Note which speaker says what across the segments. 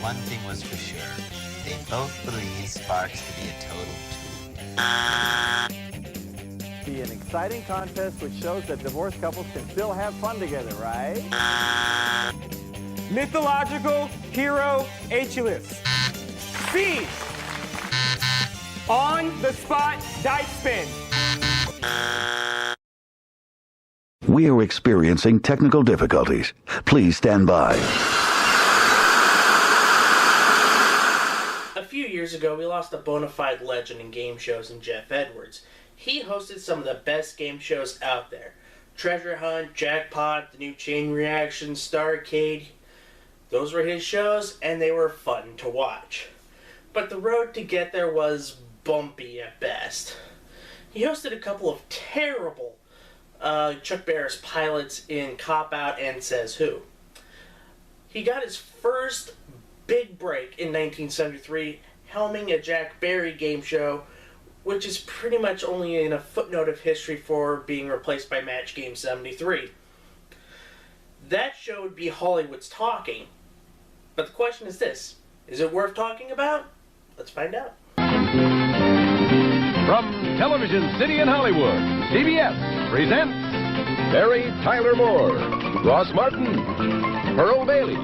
Speaker 1: one thing was for sure. They both believed Sparks to be a total tool.
Speaker 2: Be an exciting contest which shows that divorced couples can still have fun together, right?
Speaker 3: Mythological hero H-list. C. On the spot dice spin.
Speaker 4: We are experiencing technical difficulties. Please stand by.
Speaker 5: A few years ago, we lost a bona fide legend in game shows in Geoff Edwards. He hosted some of the best game shows out there. Treasure Hunt, Jackpot, The New Chain Reaction, Starcade. Those were his shows, and they were fun to watch. But the road to get there was bumpy at best. He hosted a couple of terrible Chuck Barris pilots in Cop Out and Says Who. He got his first big break in 1973, helming a Jack Barry game show, which is pretty much only in a footnote of history for being replaced by Match Game 73. That show would be Hollywood's Talking. But the question is this: is it worth talking about? Let's find out.
Speaker 6: From Television City in Hollywood, CBS presents Mary Tyler Moore, Ross Martin, Pearl Bailey,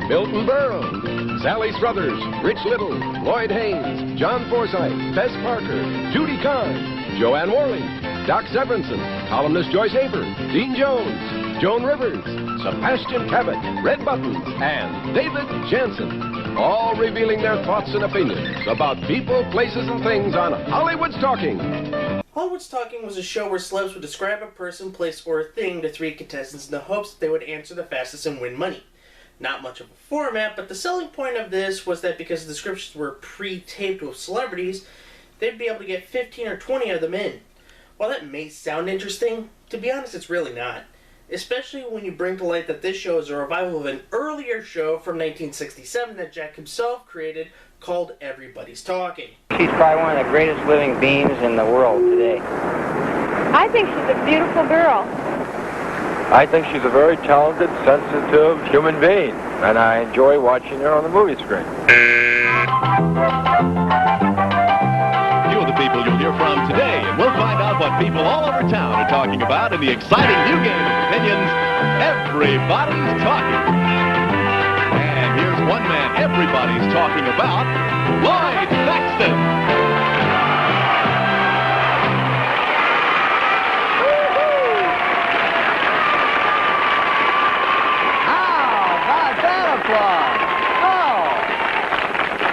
Speaker 6: Milton Berle, Sally Struthers, Rich Little, Lloyd Haynes, John Forsythe, Bess Parker, Judy Carn, Joanne Worley, Doc Severinsen, columnist Joyce Aber, Dean Jones, Joan Rivers, Sebastian Cabot, Red Buttons, and David Jansen. All revealing their thoughts and opinions about people, places, and things on Hollywood's Talking.
Speaker 5: Hollywood's Talking was a show where celebs would describe a person, place, or a thing to three contestants in the hopes that they would answer the fastest and win money. Not much of a format, but the selling point of this was that because the descriptions were pre-taped with celebrities, they'd be able to get 15 or 20 of them in. While that may sound interesting, to be honest, it's really not. Especially when you bring to light that this show is a revival of an earlier show from 1967 that Jack himself created called Everybody's Talking.
Speaker 7: She's probably one of the greatest living beings in the world today.
Speaker 8: I think she's a beautiful girl.
Speaker 9: I think she's a very talented, sensitive human being, and I enjoy watching her on the movie screen.
Speaker 6: Few of the people you'll hear from today, and we'll find out what people all over town are talking about in the exciting new game of opinions, Everybody's Talking. And here's one man everybody's talking about, Lloyd Thaxton.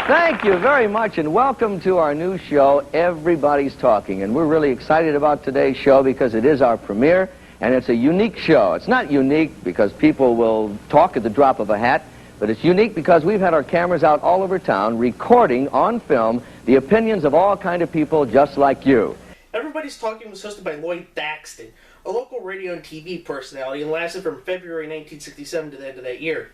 Speaker 7: Thank you very much, and welcome to our new show, Everybody's Talking. And we're really excited about today's show because it is our premiere, and it's a unique show. It's not unique because people will talk at the drop of a hat, but it's unique because we've had our cameras out all over town recording on film the opinions of all kind of people just like you.
Speaker 5: Everybody's Talking was hosted by Lloyd Thaxton, a local radio and TV personality, and lasted from February 1967 to the end of that year.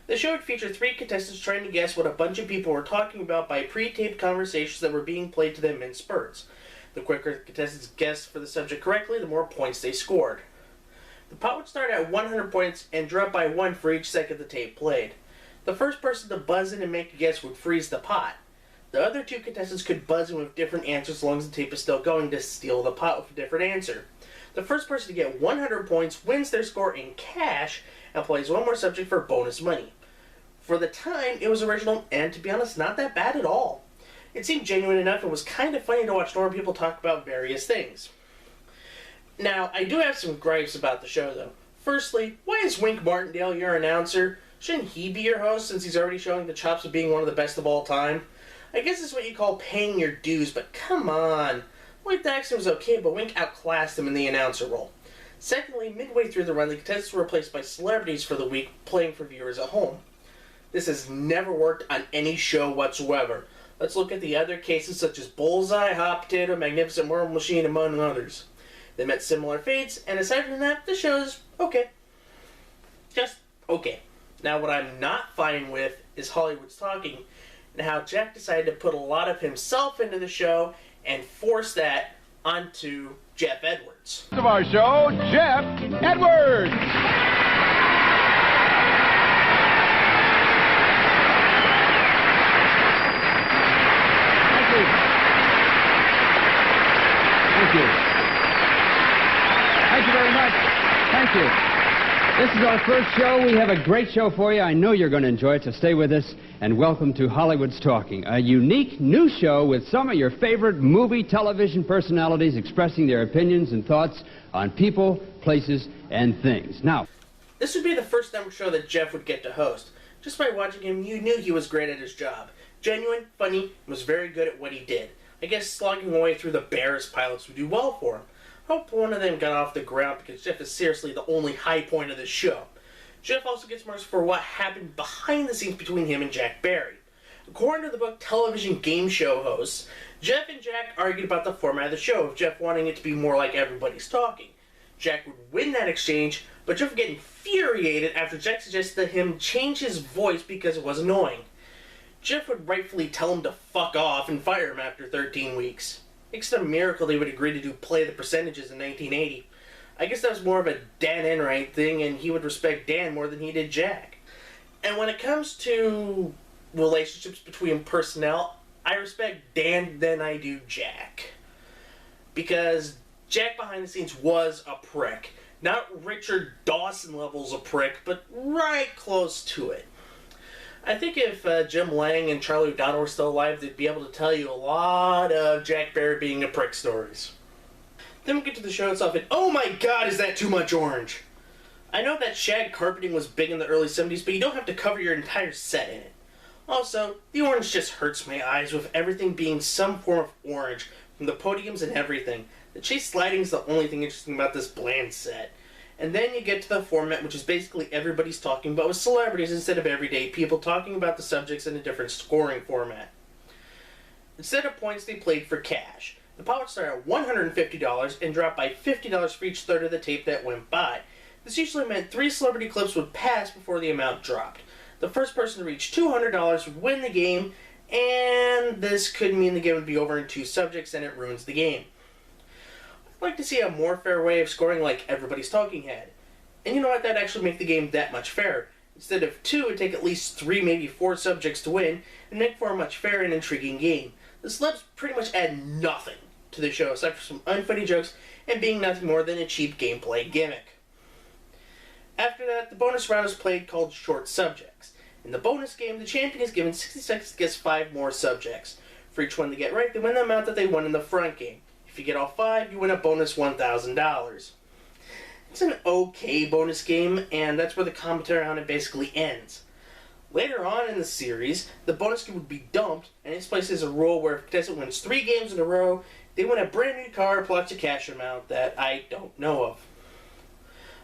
Speaker 5: The show would feature three contestants trying to guess what a bunch of people were talking about by pre-taped conversations that were being played to them in spurts. The quicker the contestants guessed for the subject correctly, the more points they scored. The pot would start at 100 points and drop by 1 for each second the tape played. The first person to buzz in and make a guess would freeze the pot. The other two contestants could buzz in with different answers as long as the tape is still going to steal the pot with a different answer. The first person to get 100 points wins their score in cash and plays one more subject for bonus money. For the time, it was original and, to be honest, not that bad at all. It seemed genuine enough and was kind of funny to watch normal people talk about various things. Now, I do have some gripes about the show, though. Firstly, why is Wink Martindale your announcer? Shouldn't he be your host since he's already showing the chops of being one of the best of all time? I guess it's what you call paying your dues, but come on. Lloyd Thaxton was okay, but Wink outclassed him in the announcer role. Secondly, midway through the run, the contestants were replaced by celebrities for the week, playing for viewers at home. This has never worked on any show whatsoever. Let's look at the other cases such as Bullseye, Hot Potato, Magnificent Marble Machine, among others. They met similar fates, and aside from that, the show's okay. Just okay. Now, what I'm not fine with is Hollywood's Talking, and how Jack decided to put a lot of himself into the show and force that onto Geoff Edwards.
Speaker 6: Of our show, Geoff Edwards.
Speaker 10: is our first show. We have a great show for you. I know you're going to enjoy it, so stay with us. And welcome to Hollywood's Talking, a unique new show with some of your favorite movie, television personalities expressing their opinions and thoughts on people, places, and things. Now,
Speaker 5: this would be the first network show that Geoff would get to host. Just by watching him, you knew he was great at his job. Genuine, funny, and was very good at what he did. I guess slogging away through the Bears pilots would do well for him. I hope one of them got off the ground because Geoff is seriously the only high point of this show. Geoff also gets marks for what happened behind the scenes between him and Jack Barry. According to the book Television Game Show Hosts, Geoff and Jack argued about the format of the show, with Geoff wanting it to be more like Everybody's Talking. Jack would win that exchange, but Geoff would get infuriated after Jack suggested him change his voice because it was annoying. Geoff would rightfully tell him to fuck off and fire him after 13 weeks. It's a miracle they would agree to do Play the Percentages in 1980. I guess that was more of a Dan Enright thing, and he would respect Dan more than he did Jack. And when it comes to relationships between personnel, I respect Dan than I do Jack. Because Jack behind the scenes was a prick. Not Richard Dawson levels of prick, but right close to it. I think if Jim Lang and Charlie O'Donnell were still alive, they'd be able to tell you a lot of Jack Barry being a prick stories. Then we get to the show itself, and oh my god, is that too much orange! I know that shag carpeting was big in the early 70s, but you don't have to cover your entire set in it. Also, the orange just hurts my eyes, with everything being some form of orange, from the podiums and everything. The chase lighting is the only thing interesting about this bland set. And then you get to the format, which is basically Everybody's Talking, but with celebrities instead of everyday people talking about the subjects in a different scoring format. Instead of points, they played for cash. The pot would start at $150 and drop by $50 for each third of the tape that went by. This usually meant 3 celebrity clips would pass before the amount dropped. The first person to reach $200 would win the game, and this could mean the game would be over in 2 subjects and it ruins the game. I'd like to see a more fair way of scoring like Everybody's Talking had. And you know what, that'd actually make the game that much fairer. Instead of 2, it would take at least 3, maybe 4 subjects to win, and make for a much fairer and intriguing game. The celebs pretty much add nothing to the show, aside from some unfunny jokes, and being nothing more than a cheap gameplay gimmick. After that, the bonus round is played called Short Subjects. In the bonus game, the champion is given 60 seconds to guess 5 more subjects. For each one they get right, they win the amount that they won in the front game. If you get all 5, you win a bonus $1,000. It's an okay bonus game, and that's where the commentary on it basically ends. Later on in the series, the bonus game would be dumped, and its place is a rule where if a contestant wins 3 games in a row, they win a brand new car plus a cash amount that I don't know of.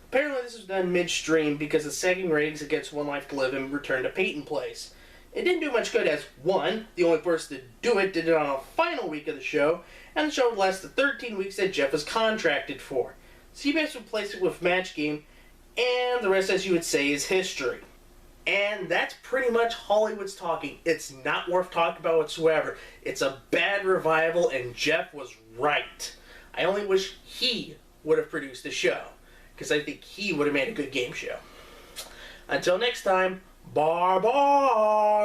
Speaker 5: Apparently this was done midstream because the sagging ratings against One Life to Live and Return to Peyton Place. It didn't do much good as, 1, the only person to do it did it on a final week of the show, and the show would last the 13 weeks that Geoff was contracted for. CBS would place it with Match Game, and the rest, as you would say, is history. And that's pretty much Hollywood's Talking. It's not worth talking about whatsoever. It's a bad revival, and Geoff was right. I only wish he would have produced the show, because I think he would have made a good game show. Until next time, bye-bye!